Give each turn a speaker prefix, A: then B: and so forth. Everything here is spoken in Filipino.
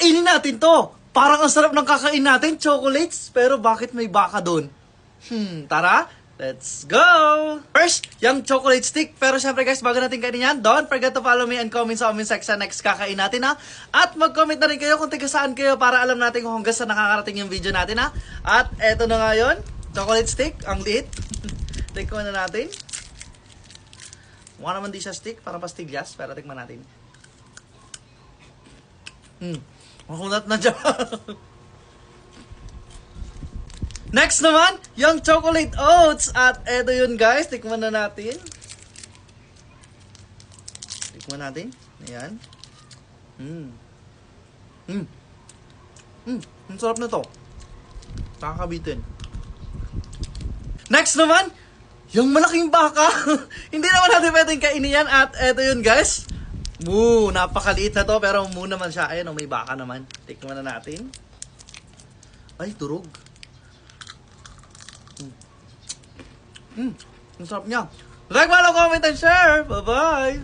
A: Kainin natin to. Parang ang sarap ng kakain natin, chocolates. Pero bakit may baka doon? Tara, let's go! First, yung chocolate stick. Pero syempre guys, bago natin kainin yan, don't forget to follow me and comment sa comment section next kakain natin ha. At mag-comment na rin kayo kung taga saan kayo para alam natin kung hanggang saan nakakarating yung video natin ha. At eto na nga yun, chocolate stick, ang liit. Tikman na natin. Mukha naman di siya stick, parang pastillas, pero tikman natin. Makunat na dyan. Next naman, yung chocolate oats. At eto yun guys, tikman na natin. Tikman natin. Ayan. Ang sarap na to. Nakakabitin. Next naman, yung malaking baka. Hindi naman natin pwedeng kainin yan. At eto yun guys. Napakaliit na to. Pero naman siya. Ayan, may baka naman. Tikman na natin. Ay, turog. Ang sarap niya. Like, follow, comment, and share. Bye-bye.